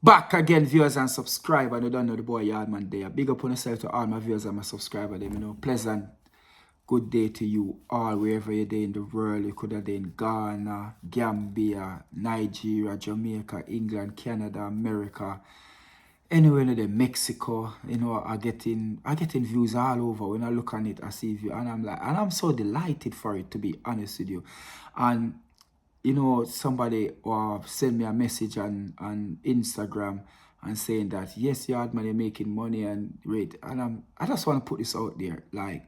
Back again, viewers and subscribers. I don't know the boy Yardman there. Big up on yourself to all my viewers and my subscribers. Them, pleasant, good day to you all, wherever you're there in the world. You could have been in Ghana, Gambia, Nigeria, Jamaica, England, Canada, America, anywhere in the Mexico. I getting views all over. When I look on it, I see views, and I'm so delighted for it, to be honest with you. And somebody sent me a message on Instagram and saying that, yes, Yardman, you're making money and great. And I just want to put this out there. Like,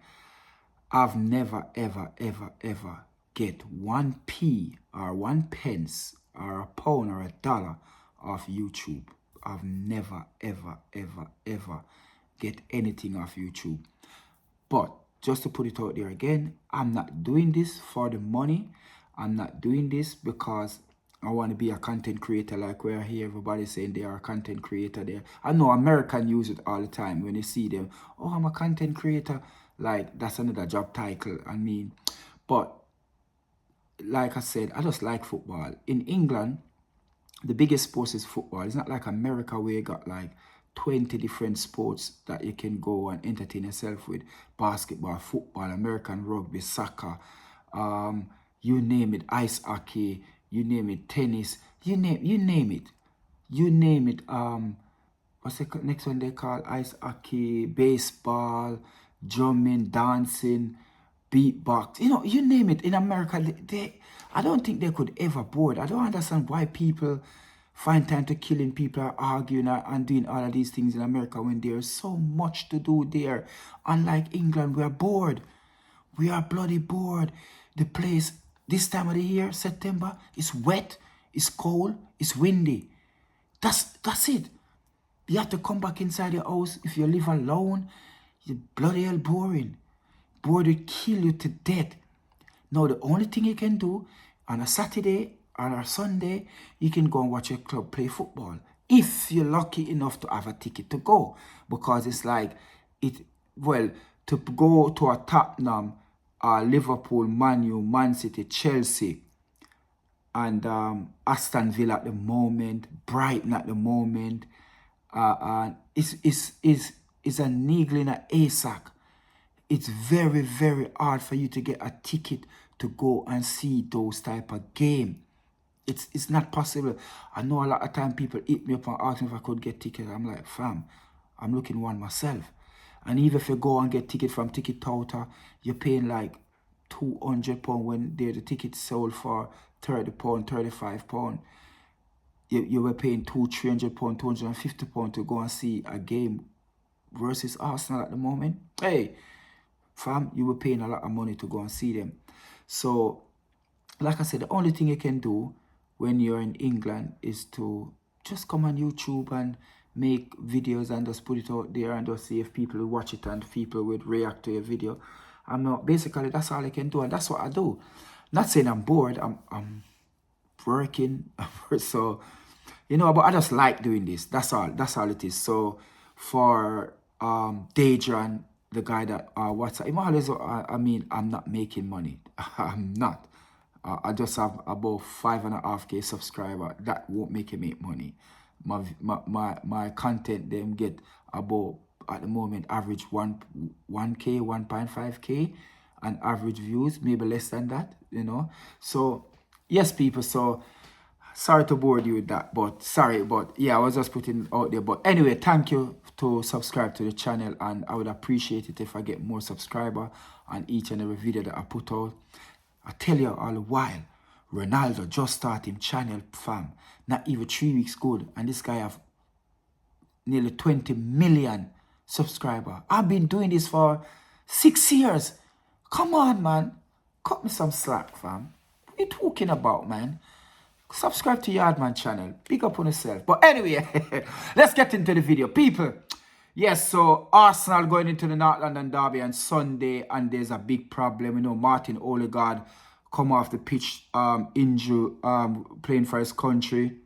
I've never, ever, ever, ever get 1p or 1 pence or a pound or a dollar off YouTube. I've never, ever, ever, ever get anything off YouTube. But just to put it out there again, I'm not doing this for the money. I'm not doing this because I want to be a content creator. Like where I hear everybody saying they are a content creator there. I know Americans use it all the time when you see them. Oh, I'm a content creator. Like, that's another job title. But like I said, I just like football. In England, the biggest sport is football. It's not like America where you got like 20 different sports that you can go and entertain yourself with. Basketball, football, American rugby, soccer, you name it, ice hockey, you name it, tennis, you name it. You name it, what's the next one they call? Ice hockey, baseball, drumming, dancing, beatbox. You name it. In America, I don't think they could ever bored. I don't understand why people find time to killing people, or arguing and doing all of these things in America when there's so much to do there. Unlike England, we are bored. We are bloody bored. The place, this time of the year, September, is wet, it's cold, it's windy. That's it. You have to come back inside your house. If you live alone, you're bloody hell boring. Bored will kill you to death. Now, the only thing you can do on a Saturday or a Sunday, you can go and watch your club play football. If you're lucky enough to have a ticket to go. Because it's like, to go to a Tottenham, Liverpool, Man U, Man City, Chelsea, and Aston Villa at the moment, Brighton at the moment, is a needle in a haystack. It's very, very hard for you to get a ticket to go and see those type of game. It's not possible. I know a lot of time people hit me up and ask me if I could get tickets. I'm like, fam, I'm looking one myself. And even if you go and get ticket from Ticket Touter, you're paying like £200 when the ticket sold for £30, £35. You were paying £300, £250 to go and see a game versus Arsenal at the moment. Hey, fam, you were paying a lot of money to go and see them. So, like I said, the only thing you can do when you're in England is to just come on YouTube and make videos and just put it out there and just see if people will watch it and people would react to your video. Basically, that's all I can do, and that's what I do. Not saying I'm bored. I'm working, so but I just like doing this. That's all it is. So for Dejan, the guy that I'm not making money. I'm not. I just have about 5.5K subscribers. That won't make money. My content them get about, at the moment, average 1K, 1.5K, and average views, maybe less than that, So yes, people, so sorry to bore you with that, but yeah, I was just putting it out there. But anyway, thank you to subscribe to the channel, and I would appreciate it if I get more subscribers on each and every video that I put out. I tell you all the while, Ronaldo just started him channel, fam. Not even 3 weeks good, and this guy have nearly 20 million subscribers. I've been doing this for 6 years. Come on, man. Cut me some slack, fam. What are you talking about, man? Subscribe to Yardman channel. Big up on yourself. But anyway, let's get into the video. People, yes, so Arsenal going into the North London derby on Sunday, and there's a big problem. Martin Ødegaard come off the pitch, injured, playing for his country.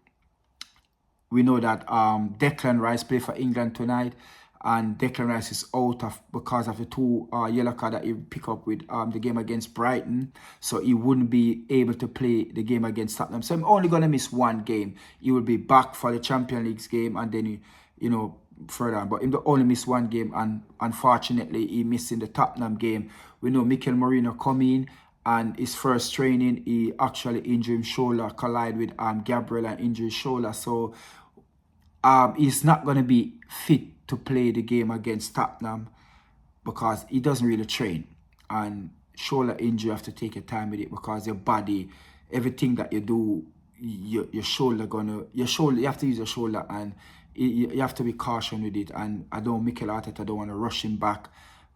We know that Declan Rice play for England tonight. and Declan Rice is out because of the 2 yellow card that he picked up with the game against Brighton. So he wouldn't be able to play the game against Tottenham. So I'm only going to miss 1 game. He will be back for the Champions League game, and then, you know, further on. But he only missed 1 game, and unfortunately, he missed in the Tottenham game. We know Mikel Merino come in, and his first training, he actually injured his shoulder, collide with Gabriel and injured his shoulder. So he's not going to be fit to play the game against Tottenham because he doesn't really train. And shoulder injury, you have to take your time with it because your body, everything that you do, you have to use your shoulder, and you have to be cautious with it. And I don't, Mikel Arteta don't want to rush him back.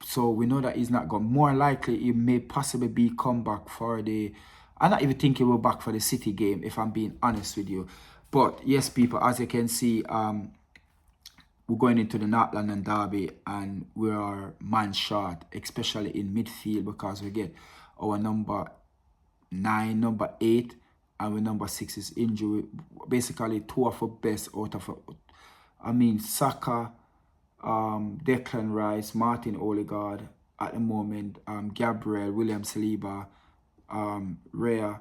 So we know that he's not going. More likely, he may possibly be come back for the, I don't even think he will back for the City game, if I'm being honest with you. But yes, people, as you can see, we're going into the North London derby, and we are man short, especially in midfield, because we get our number 9, number 8, and our number 6 is injured. Basically, 2 of our best out of, Saka, Declan Rice, Martin Ødegaard at the moment, Gabriel, William Saliba, Raya.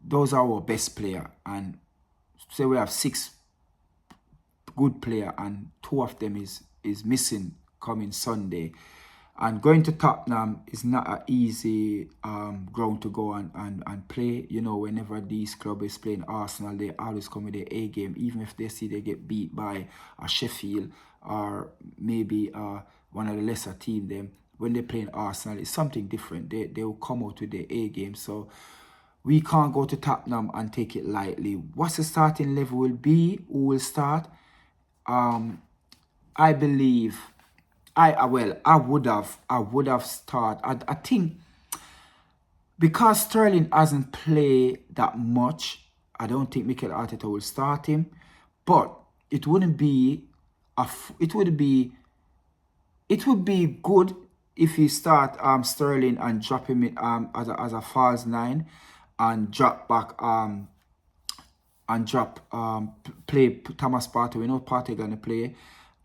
Those are our best players, and say we have 6 good players, and 2 of them is missing coming Sunday. And going to Tottenham is not an easy ground to go and play. You know, whenever these clubs is playing Arsenal, they always come with their A game, even if they see they get beat by a Sheffield or maybe one of the lesser team. Them when they play in Arsenal, it's something different. They will come out with their A game. So we can't go to Tottenham and take it lightly. What's the starting level will be? Who will start? I believe I would have started. I think because Sterling hasn't played that much, I don't think Mikel Arteta will start him. But it would be good if he start Sterling and drop him in, as a false 9, and drop back play Thomas Partey. We know Partey gonna play,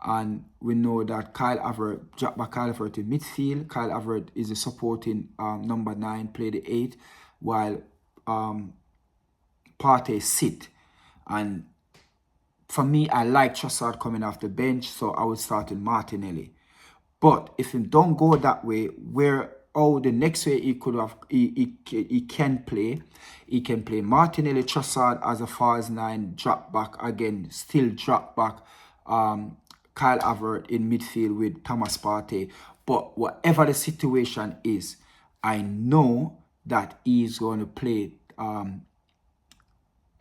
and we know that drop back Kyle Havertz in midfield. Kyle Havertz is a supporting number 9, play the 8, while Partey sit. And for me, I like Trossard coming off the bench, so I would start in Martinelli. But if he don't go that way, the next way he can play Martinelli, Trossard as a false 9, drop back again, still drop back Kyle Havertz in midfield with Thomas Partey. But whatever the situation is, I know that he's going to play Kyle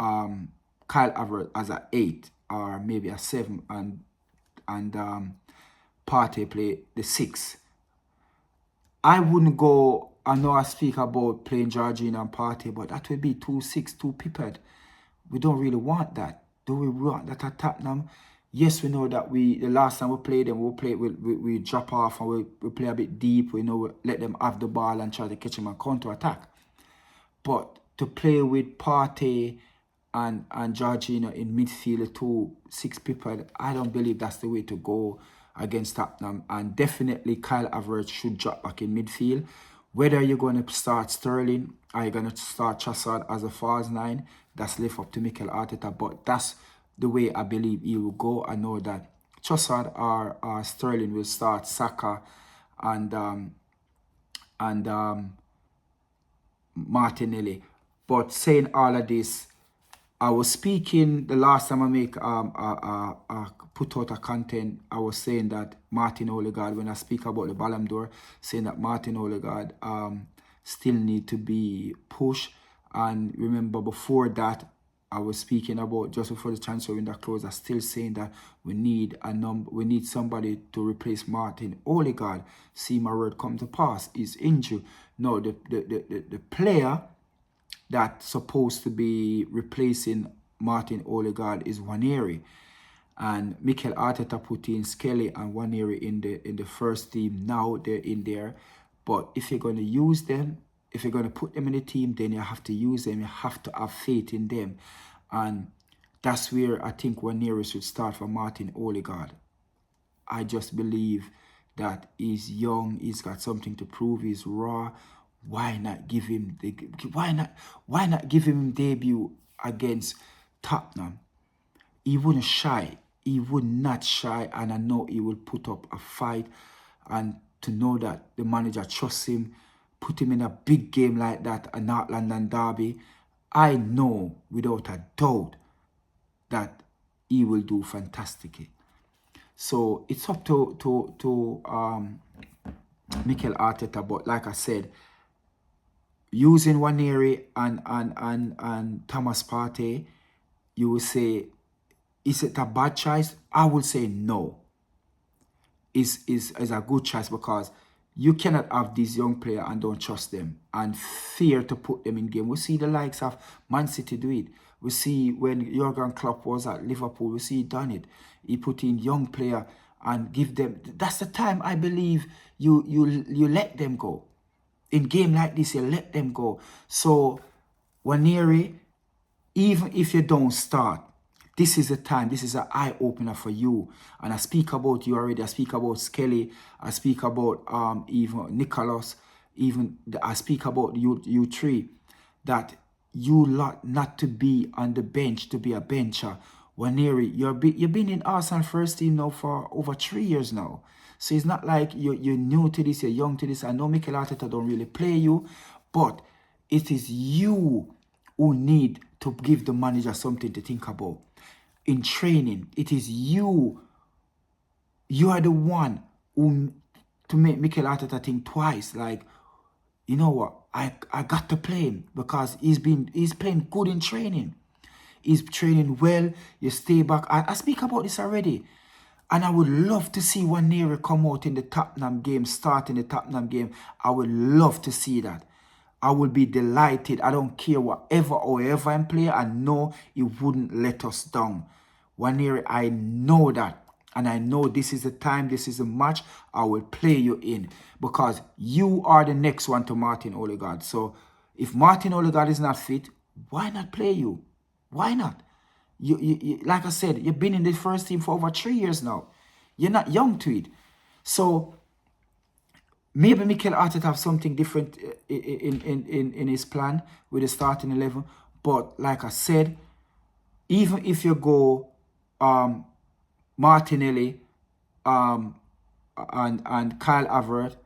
Havertz as an 8 or maybe a 7, and Partey play the 6. I wouldn't go. I know I speak about playing Jorginho and Partey, but that would be too peppered. We don't really want that. Do we want that at Tottenham? Yes, we know that the last time we played them, we drop off and we play a bit deep. We know we let them have the ball and try to catch them and counter attack. But to play with Partey and Jorginho in midfield, 2 6 people, I don't believe that's the way to go against Tottenham. And definitely Kyle Havertz should drop back in midfield. Whether you're going to start Sterling or you're going to start Trossard as a false 9, that's left up to Mikel Arteta. But that's the way I believe he will go. I know that Trossard or Sterling will start Saka and Martinelli. But saying all of this, I was speaking the last time I put out a content. I was saying that Martin Ødegaard, when I speak about the Ballon d'Or, saying that Martin Ødegaard still need to be pushed. And remember, before that, I was speaking about just before the transfer window closed. I still saying that we need somebody to replace Martin Ødegaard. See my word come to pass. He's injured. No, the player that's supposed to be replacing Martin Ødegaard is Nwaneri. And Mikel Arteta put in Skelly and Nwaneri in the first team. Now they're in there. But if you're going to use them, if you're going to put them in the team, then you have to use them. You have to have faith in them. And that's where I think Nwaneri should start for Martin Ødegaard. I just believe that he's young, he's got something to prove, he's raw. Why not give him why not give him debut against Tottenham? He wouldn't shy. He would not shy, and I know he will put up a fight. And to know that the manager trusts him, put him in a big game like that, a North London derby, I know without a doubt that he will do fantastically. So it's up to Mikel Arteta, but like I said, using Waneri and Thomas Partey, you will say, is it a bad choice? I would say no. Is a good choice, because you cannot have these young players and don't trust them and fear to put them in game. We see the likes of Man City do it. We see when Jurgen Klopp was at Liverpool, we see he done it. He put in young player and give them. That's the time I believe you let them go. In game like this, you let them go. So Waneri, even if you don't start, this is the time. This is an eye-opener for you. And I speak about you already. I speak about Skelly. I speak about even Nicholas. I speak about you three. That you lot not to be on the bench, to be a bencher. Waneri, you've been in Arsenal first team now for over 3 years now. So it's not like you're new to this, you're young to this. I know Mikel Arteta don't really play you, but it is you who need to give the manager something to think about. In training, it is you. You are the one who to make Mikel Arteta think twice. Like, you know what? I got to play him because he's playing good in training. He's training well. You stay back. I speak about this already. And I would love to see Waneri come out in the Tottenham game, start in the Tottenham game. I would love to see that. I will be delighted. I don't care whatever or whoever I'm playing. I know he wouldn't let us down. Waneri, I know that. And I know this is the time, this is the match I will play you in. Because you are the next one to Martin Ødegaard. So if Martin Ødegaard is not fit, why not play you? Why not? You like I said, you've been in the first team for over 3 years now. You're not young to it. So maybe Mikel Arteta have something different in his plan with the starting 11. But like I said, even if you go Martinelli and Kyle Havertz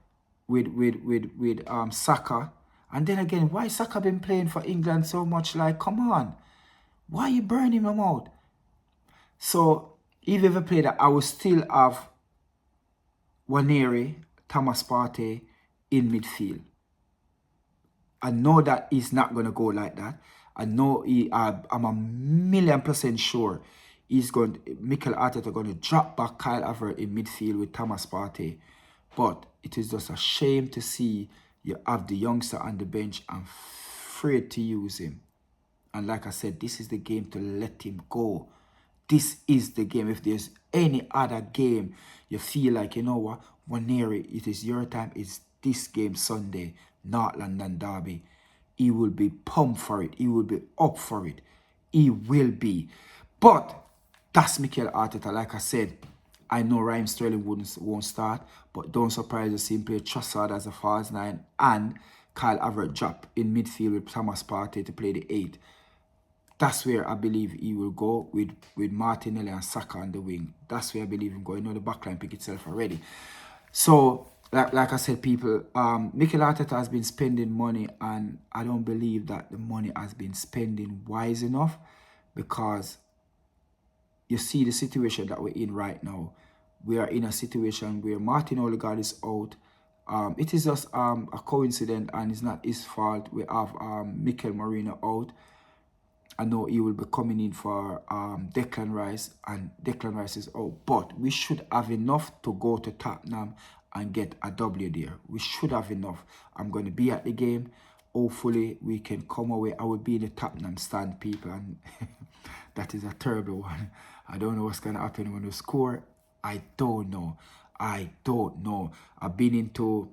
with Saka, and then again, why Saka been playing for England so much? Like, come on, why are you burning him out? So if you ever play that, I will still have Waneri, Thomas Partey in midfield. I know that he's not going to go like that. I know I'm 1,000,000% sure Mikel Arteta going to drop back Kyle Havertz in midfield with Thomas Partey. But it is just a shame to see you have the youngster on the bench and afraid to use him. And like I said, this is the game to let him go. This is the game. If there's any other game you feel like, you know what, Waneri, it is your time. It's this game Sunday, North London derby. He will be pumped for it. He will be up for it. He will be. But that's Mikel Arteta. Like I said, I know Raheem Sterling won't start, but don't surprise to see him play Trossard as a false 9 and Kyle Havertz drop in midfield with Thomas Partey to play the 8. That's where I believe he will go with Martinelli and Saka on the wing. That's where I believe him going. You know, the backline pick itself already. So, like I said, people, Mikel Arteta has been spending money, and I don't believe that the money has been spending wise enough, because you see the situation that we're in right now. We are in a situation where Martin Ødegaard is out. It is just a coincidence, and it's not his fault. We have Mikel Merino out. I know he will be coming in for Declan Rice, and Declan Rice is out. But we should have enough to go to Tottenham and get a W there. We should have enough. I'm going to be at the game. Hopefully, we can come away. I will be in the Tottenham stand, people, and that is a terrible one. I don't know what's going to happen when we score. I don't know. I don't know. I've been into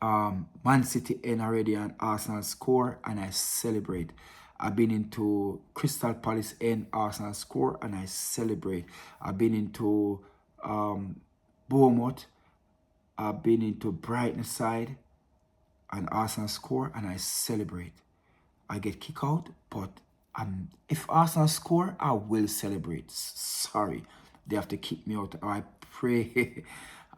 Man City end already and Arsenal score, and I celebrate. I've been into Crystal Palace end, Arsenal score, and I celebrate. I've been into Bournemouth, I've been into Brighton side, and Arsenal score, and I celebrate. I get kicked out, but if Arsenal score, I will celebrate. Sorry, they have to kick me out. I pray,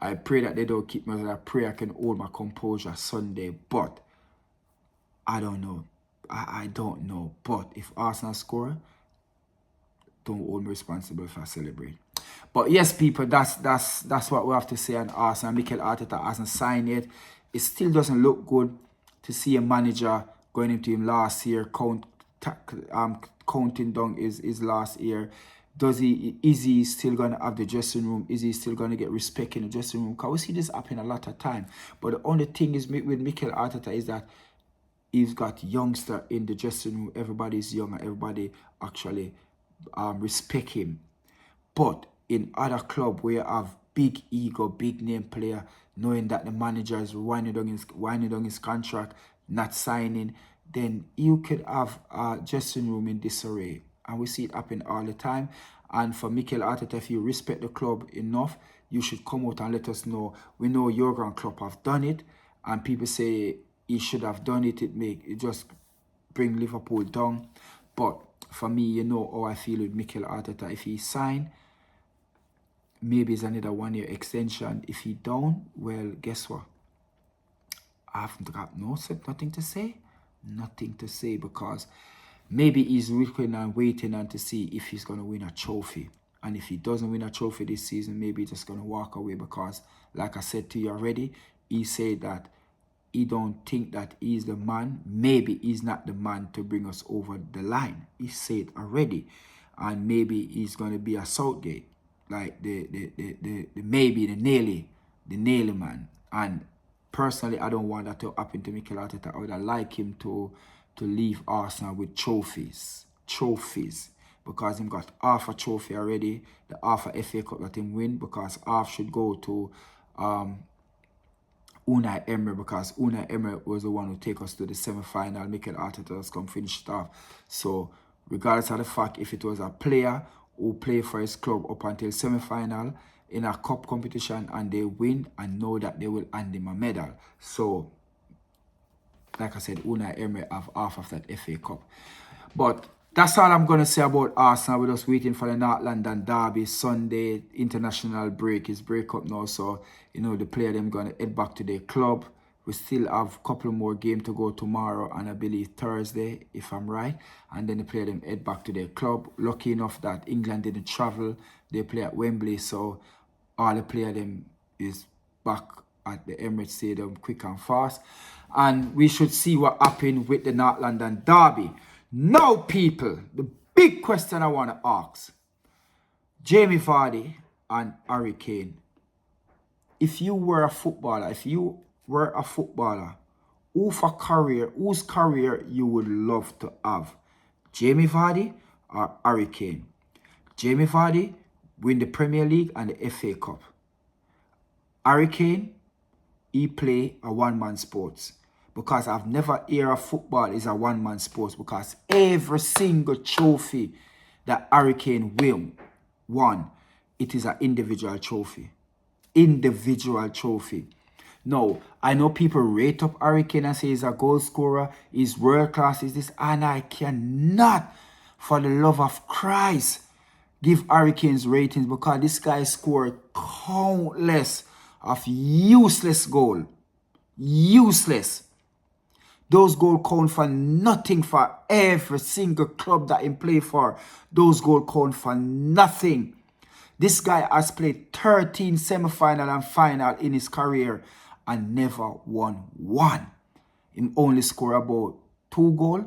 I pray that they don't kick me out. I pray I can hold my composure Sunday, but I don't know. I don't know. But if Arsenal score, don't hold me responsible if I celebrate. But yes, people, that's what we have to say on Arsenal. Mikel Arteta hasn't signed yet. It still doesn't look good to see a manager going into him last year, counting down his last year. Is he still going to have the dressing room? Is he still going to get respect in the dressing room? Because we see this happen a lot of time. But the only thing is with Mikel Arteta is that he's got youngster in the dressing room. Everybody's young and everybody actually respect him. But in other club where you have big ego, big name player, knowing that the manager is winding down his contract, not signing, then you could have a dressing room in disarray. And we see it happen all the time. And for Mikel Arteta, if you respect the club enough, you should come out and let us know. We know Jurgen Klopp have done it, and people say he should have done it. It just bring Liverpool down. But for me, you know how I feel with Mikel Arteta. If he sign, maybe it's another 1 year extension. If he don't, well, guess what? I haven't got nothing to say. Nothing to say, because maybe he's looking and waiting and to see if he's going to win a trophy. And if he doesn't win a trophy this season, maybe he's just going to walk away, because, like I said to you already, he said that he don't think that he's the man. Maybe he's not the man to bring us over the line. He said already. And maybe he's going to be a Southgate, like the naily man. And personally, I don't want that to happen to Mikel Arteta. I would like him to leave Arsenal with trophies, because him got half a trophy already, the half a FA Cup that him win, because half should go to Unai Emery, because Unai Emery was the one who take us to the semi-final. Mikel Arteta has come finish it off. So regardless of the fact, if it was a player who played for his club up until semi-final in a cup competition and they win, and know that they will hand him a medal. So, like I said, Unai Emery have half of that FA Cup. But that's all I'm going to say about Arsenal. We're just waiting for the North London derby Sunday. International break is break up now. So, you know, the player them going to head back to their club. We still have a couple more games to go tomorrow and I believe Thursday, if I'm right. And then the player them head back to their club. Lucky enough that England didn't travel. They play at Wembley. So, all the player them is back at the Emirates Stadium quick and fast. And we should see what happened with the North London derby. Now, people, the big question I want to ask. Jamie Vardy and Harry Kane. If you were a footballer, whose career you would love to have? Jamie Vardy or Harry Kane? Jamie Vardy win the Premier League and the FA Cup. Harry Kane, he play a one-man sports. Because I've never heard of football is a one-man sports, because every single trophy that Harry Kane won, it is an individual trophy. Individual trophy. Now, I know people rate up Harry Kane and say he's a goal scorer, he's world class, is this, and I cannot, for the love of Christ, give Harry Kane's ratings, because this guy scored countless of useless goal. Useless. Those goals count for nothing for every single club that he play for. Those goals count for nothing. This guy has played 13 semi-final and final in his career and never won one. He only scored about 2 goals.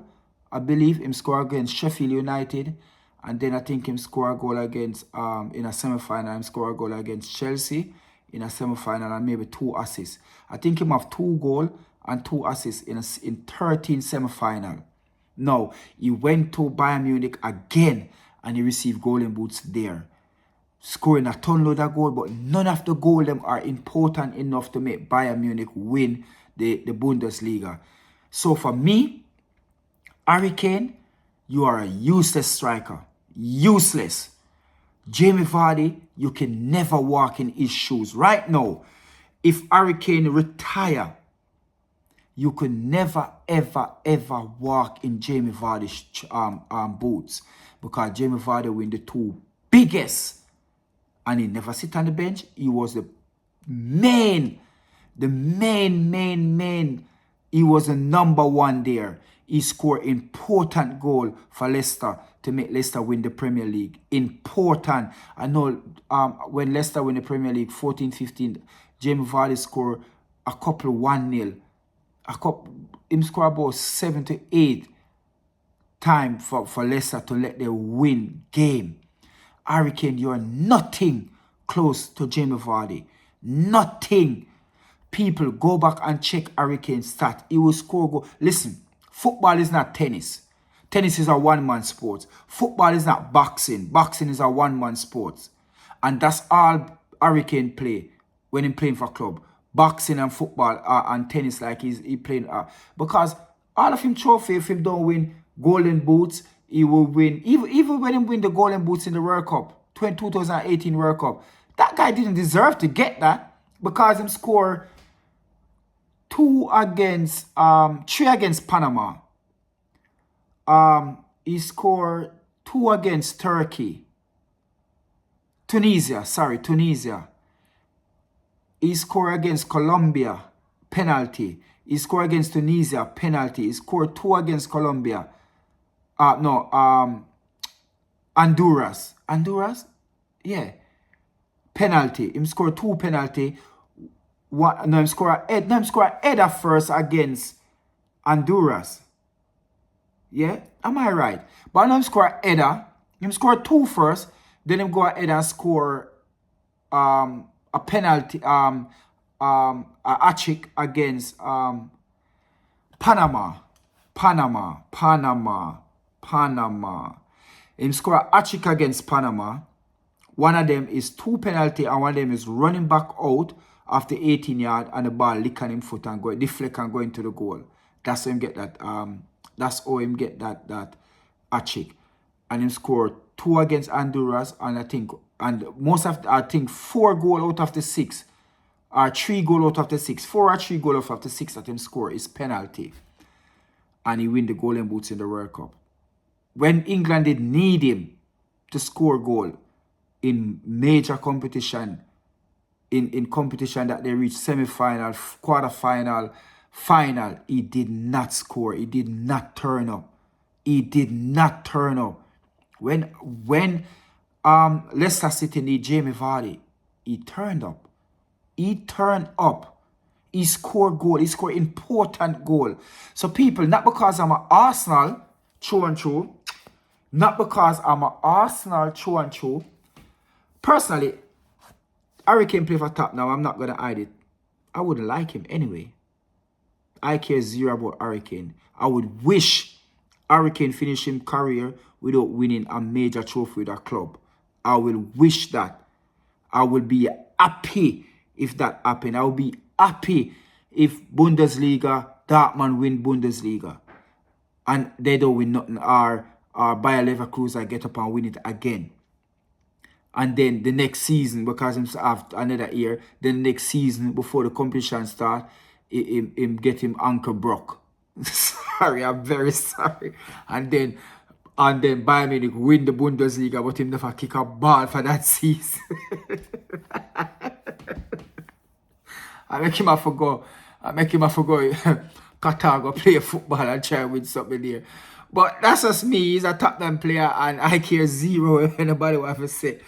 I believe him score against Sheffield United. And then I think him score a goal against, in a semi-final, him score a goal against Chelsea in a semi-final, and maybe 2 assists. I think him have 2 goals and 2 assists in 13 semi-final. Now, he went to Bayern Munich again and he received golden boots there. Scoring a ton load of goal, but none of the goals them are important enough to make Bayern Munich win the Bundesliga. So for me, Harry Kane, you are a useless striker. Useless. Jamie Vardy, you can never walk in his shoes. Right now, if Harry Kane retire, you could never, ever, ever walk in Jamie Vardy's boots, because Jamie Vardy win the two biggest, and he never sit on the bench. He was the main. He was the number one there. He scored important goal for Leicester to make Leicester win the Premier League. Important. I know when Leicester win the Premier League 14-15, Jamie Vardy scored a couple 1-0. Him score about 7 to 8 times for Leicester to let them win game. Harry Kane, you're nothing close to Jamie Vardy. Nothing. People, go back and check Harry Kane's stat. He will score goal. Listen, football is not tennis. Tennis is a one-man sport. Football is not boxing. Boxing is a one-man sport. And that's all Harry Kane play when he's playing for club. Boxing and football and tennis, like he playing. Because all of him trophy, if him don't win golden boots, he will win. Even when he win the golden boots in the World Cup, 2018 World Cup, that guy didn't deserve to get that, because him score 3 against Panama. He scored 2 against Tunisia. He scored against Colombia, penalty. He scored against Tunisia, penalty. He scored 2 against Colombia. Honduras. Yeah. Penalty. He scored 2 penalty. He scored a header first against Honduras. Yeah? Am I right? But now he scored a header. He scored 2 first. Then he go ahead and score a penalty, a hat-trick against Panama. He score a hat-trick against Panama. One of them is 2 penalty, and one of them is running back out after 18 yard, and the ball lick on him foot and go deflect and go into the goal. That's how him get that. That's how him get that hat-trick. And him score 2 against Honduras, and I think 4 goal out of the 6, or 3 goal out of the 6, 4 or 3 goal out of the 6 that him score is penalty, and he win the golden boots in the World Cup. When England did need him to score goal in major competition, in competition that they reached semi-final, quarter-final, final, he did not score. He did not turn up. When Leicester City need Jamie Vardy, he turned up. He scored goal. He scored important goal. So people, not because I'm an Arsenal through and through, personally, Harry Kane play for top now. I'm not going to hide it. I wouldn't like him anyway. I care zero about Harry Kane. I would wish Harry Kane finish his career without winning a major trophy with a club. I will wish that. I will be happy if that happened. I will be happy if Bundesliga, Dortmund win Bundesliga, and they don't win nothing, or Bayer Leverkusen get up and win it again. And then the next season, because him have another year, then the next season before the competition start, him get him ankle broke. Sorry, I'm very sorry. And then Bayern Munich win the Bundesliga, but him never kick a ball for that season. I make him forgo Qatar go play football and try win something there. But that's just me. He's a top-down player, and I care zero if anybody will ever say.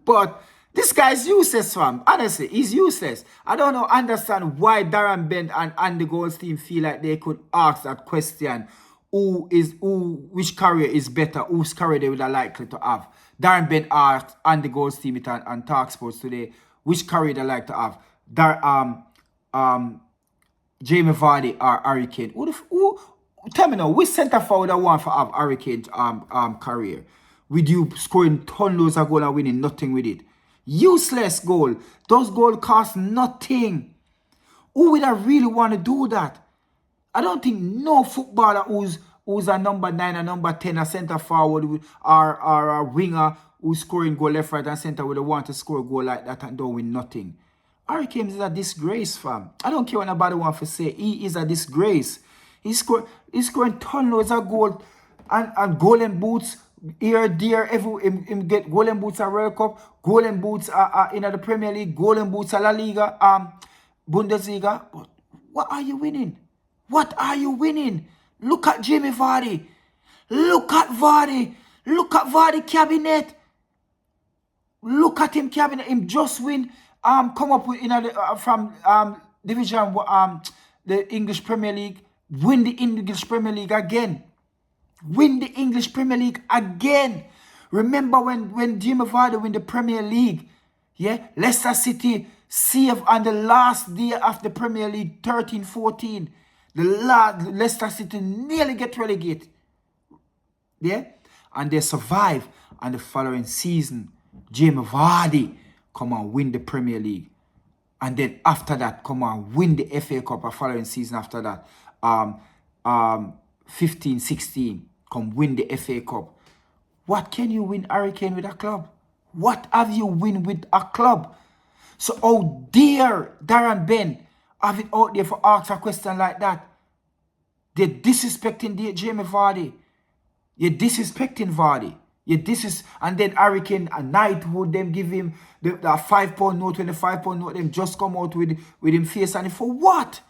But this guy's useless, fam. Honestly, he's useless. I don't understand why Darren Bent and Andy Goldstein feel like they could ask that question. Which career is better? Whose career they would are likely to have? Darren Bent asked Andy Goldstein on Talk Sports today, which career they like to have? Jamie Vardy or Harry Kane? Tell me now, which centre forward I want to have Harry Kane's career? With you scoring tons of goals and winning nothing with it. Useless goal. Those goals cost nothing. Who would I really want to do that? I don't think no footballer who's a number 9, a number 10, a centre forward or a winger who scoring goal left, right, and center would want to score a goal like that and don't win nothing. Harry Kane is a disgrace, fam. I don't care what nobody wants to say. He is a disgrace. He's scoring tons of goals and golden boots here, there, him get golden boots at World Cup, golden boots in the Premier League, golden boots at La Liga, Bundesliga. But what are you winning? What are you winning? Look at Jamie Vardy. Look at Vardy. Look at Vardy cabinet. Look at him cabinet. Him just win. Come up with from division the English Premier League. Win the English Premier League again. Win the English Premier League again. Remember when Jamie Vardy win the Premier League? Yeah, Leicester City saved on the last day of the Premier League, 13-14. Leicester City nearly get relegated. Yeah, and they survive. And the following season, Jamie Vardy come and win the Premier League. And then after that, come and win the FA Cup. The following season after that, 15-16, come win the FA Cup. What can you win, Harry Kane, with a club? What have you win with a club? So how dare Darren Ben have it out there for ask a question like that? They're disrespecting Jamie Vardy. You're disrespecting Vardy. And then Harry Kane, a knighthood, them give him the £5 note, when the £5 note, them just come out with him face and for what?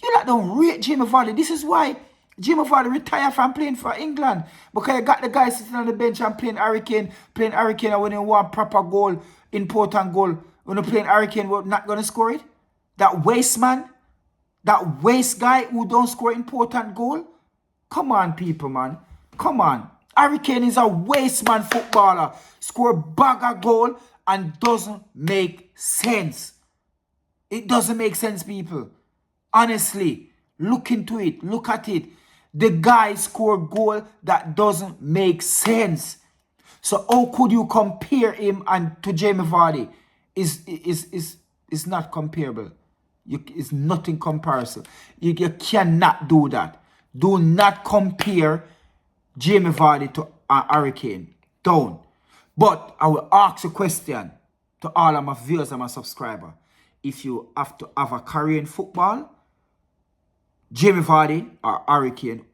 You like don't rate Jamie Vardy. This is why Jamie Vardy retired from playing for England. Because you got the guy sitting on the bench and playing Harry Kane, and when you want proper goal, important goal, when you're playing Harry Kane, we're not going to score it? That waste man? That waste guy who don't score important goal? Come on, people, man. Come on. Harry Kane is a waste man footballer. Score bag of goal and doesn't make sense. It doesn't make sense, people. Honestly, look into it. Look at it. The guy scored goal that doesn't make sense. So how could you compare him to Jamie Vardy? Is not comparable. It's nothing comparison. You cannot do that. Do not compare Jamie Vardy to Harry Kane. Don't. But I will ask a question to all of my viewers and my subscribers. If you have to have a career in football, Jamie Vardy or Harry Kane,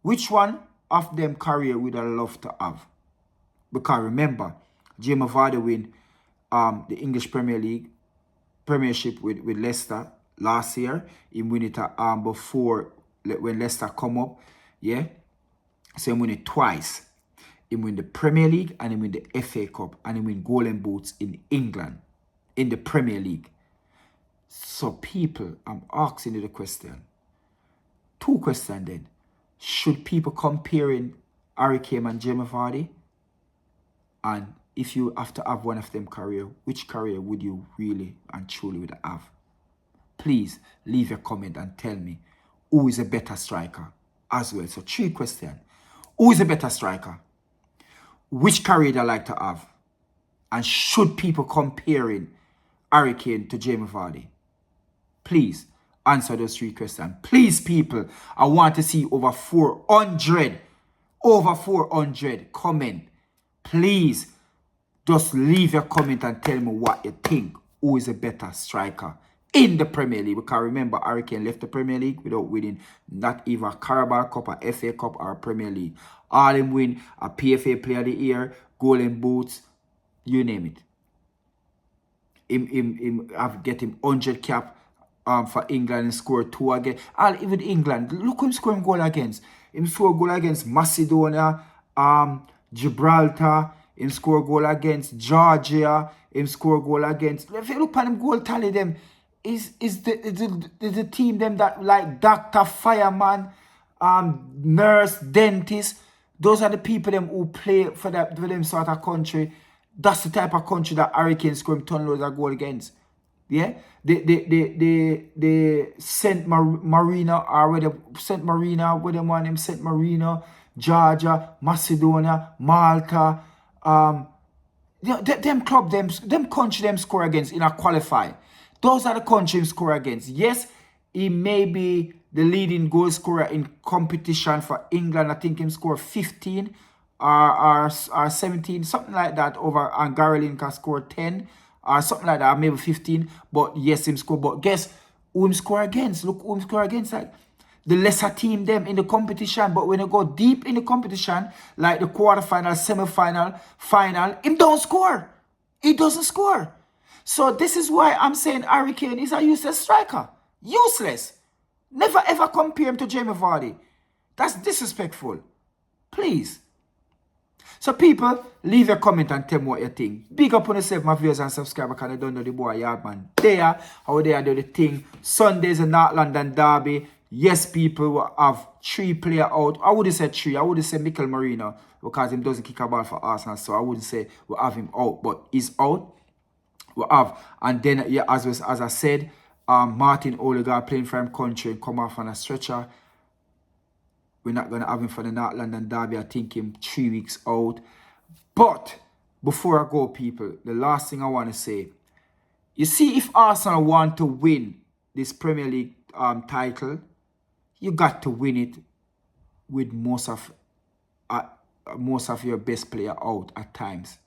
which one of them career would I love to have? Because remember, Jamie Vardy win the English Premiership with Leicester last year. He win it before when Leicester come up. Yeah. So he win it twice. He win the Premier League and he win the FA Cup and he win golden boots in England in the Premier League. So people, I'm asking you the question. Two questions then. Should people comparing Harry Kane and Jamie Vardy? And if you have to have one of them career, which career would you really and truly would have? Please leave a comment and tell me who is a better striker as well. So 3 questions. Who is a better striker? Which career they like to have? And should people comparing Harry Kane to Jamie Vardy? Please answer those 3 questions. Please, people, I want to see over 400 comment. Please, just leave your comment and tell me what you think. Who is a better striker in the Premier League? Because remember, Harry Kane left the Premier League without winning not even a Carabao Cup, a FA Cup, or a Premier League. All him win a PFA Player of the Year, Golden Boots, you name it. Him get him 100 cap for England and score 2 again. All even England, look him scoring goal against. Him score goal against Macedonia, Gibraltar. Him score goal against Georgia. Him score goal against. If you look at him goal tally, them is the team them that like doctor, fireman, nurse, dentist. Those are the people them who play for them sort of country. That's the type of country that Harry Kane scoring ton loads of goal against. Yeah, the Saint Marina or where the Saint Marina, where them want them Saint Marina, Georgia, Macedonia, Malta. Them club, them country them score against in a qualify. Those are the countries score against. Yes, he may be the leading goal scorer in competition for England. I think him score 15 or 17, something like that over, and Gary Lineker scored 10 or something like that, maybe 15. But yes, him score. But guess who him score against? Look who him score against. Like the lesser team them in the competition. But when you go deep in the competition, like the quarterfinal, semi-final, final, him don't score. He doesn't score. So this is why I'm saying Harry Kane is a useless striker. Useless. Never ever compare him to Jamie Vardy. That's disrespectful. Please. So people, leave a comment and tell me what you think. Big up on yourself, my viewers and subscribers, because I don't know the boy Yardman there. How they do the thing. Sunday's a North London derby. Yes, people will have 3 players out. I wouldn't say 3. I wouldn't say Mikel Merino, because he doesn't kick a ball for Arsenal. So I wouldn't say we'll have him out. But he's out. We'll have. And then, yeah, as I said, Martin Ødegaard playing for him country and come off on a stretcher. We're not going to have him for the North London derby. I think him 3 weeks out. But before I go, people, the last thing I want to say, you see, if Arsenal want to win this Premier League title, you got to win it with most of your best player out at times.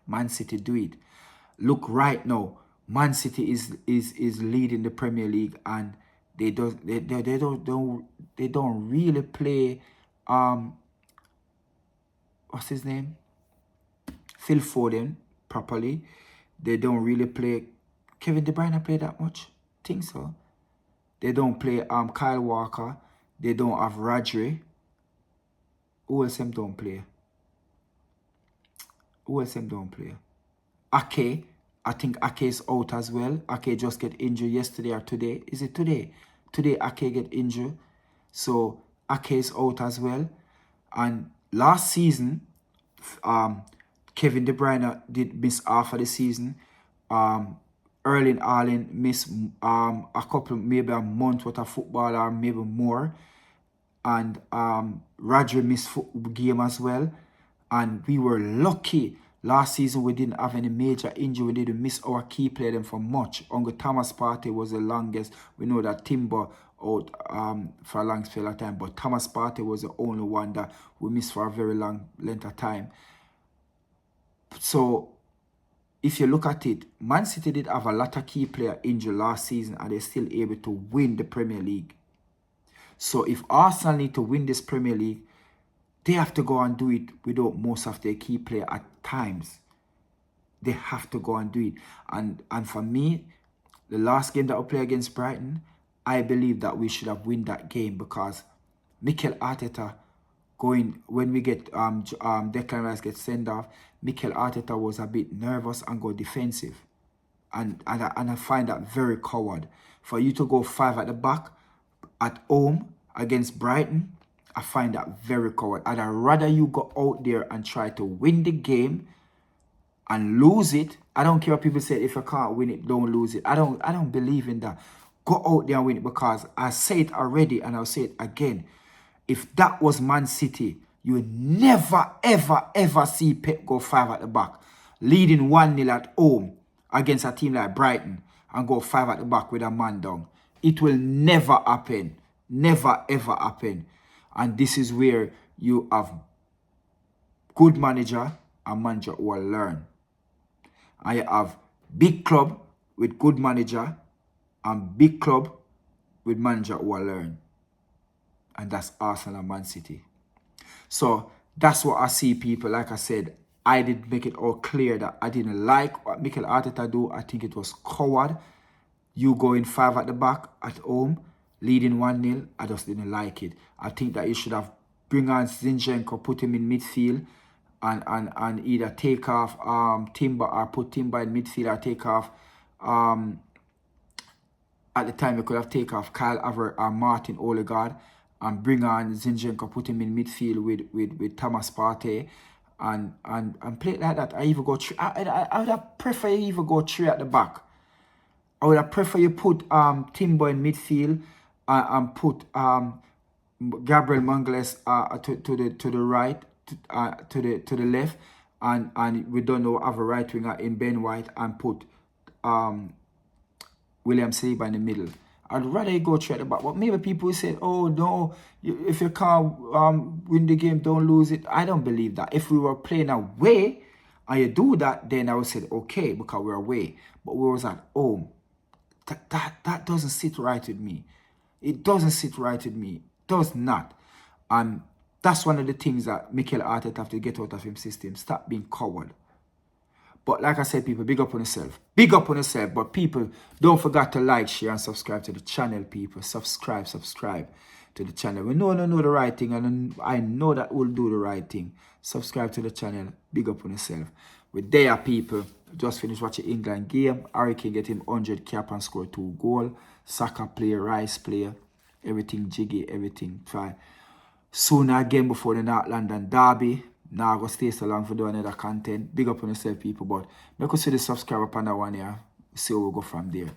Man City do it. Look right now, Man City is leading the Premier League, and they don't really play what's his name? Phil Foden properly. They don't really play Kevin De Bruyne play that much. Think so. They don't play Kyle Walker. They don't have Rodri. Who else them don't play? Who else them don't play? Ake. I think Ake is out as well. Ake just get injured yesterday or today. Is it today? Today Ake get injured. So Ake is out as well. And last season, Kevin De Bruyne did miss half of the season. Erling Haaland missed a couple, maybe a month worth of football or maybe more. And Rodri missed game as well. And we were lucky. Last season, we didn't have any major injury. We didn't miss our key player them for much. Uncle Thomas Partey was the longest. We know that Timber out for a long spell of time. But Thomas Partey was the only one that we missed for a very long length of time. So, if you look at it, Man City did have a lot of key player injured last season, and they're still able to win the Premier League. So, if Arsenal need to win this Premier League, they have to go and do it without most of their key player at times. They have to go and do it. And for me, the last game that we play against Brighton, I believe that we should have won that game, because Mikel Arteta going, when we get Declan Rice gets sent off, Mikel Arteta was a bit nervous and go defensive. And I find that very coward. For you to go 5 at the back at home against Brighton, I find that very coward. I'd rather you go out there and try to win the game and lose it. I don't care what people say. If you can't win it, don't lose it. I don't believe in that. Go out there and win it, because I say it already and I'll say it again. If that was Man City, you would never, ever, ever see Pep go 5 at the back, leading 1-0 at home against a team like Brighton, and go 5 at the back with a man down. It will never happen. Never, ever happen. And this is where you have good manager and manager who will learn. And you have big club with good manager and big club with manager who will learn. And that's Arsenal and Man City. So that's what I see, people. Like I said, I did make it all clear that I didn't like what Mikel Arteta do. I think it was coward. You going 5 at the back at home, leading 1-0, I just didn't like it. I think that you should have bring on Zinchenko, put him in midfield, and either take off Timber, or put Timber in midfield, or take off at the time you could have taken off Kyle Havertz or Martin Ødegaard, and bring on Zinchenko, put him in midfield with Thomas Partey, and play it like that. I even go I would have preferred you even go 3 at the back. I would have preferred you put Timber in midfield and put Gabriel Mangles to the right, to the left, and we don't know have a right winger in Ben White, and put William Saliba in the middle, I'd rather you go through at the back. But maybe people say, oh no, if you can't win the game, don't lose it. I don't believe that. If we were playing away and you do that, then I would say, okay, because we're away. But we was at home. That doesn't sit right with me. It doesn't sit right with me. It does not. And that's one of the things that Mikel Arteta have to get out of his system. Stop being coward. But like I said, people, big up on yourself. Big up on yourself. But people, don't forget to like, share, and subscribe to the channel, people. Subscribe to the channel. We know the right thing, and I know that we'll do the right thing. Subscribe to the channel. Big up on yourself. We're there, people. Just finished watching England game. Harry Kane get him 100 cap and score 2 goals. Saka player, Rice player. Everything jiggy, everything fine. Soon again before the North London derby. Now I'm going to stay so long for doing another content. Big up on yourself, people. But make us see the subscribe up on that one here. See how we go from there.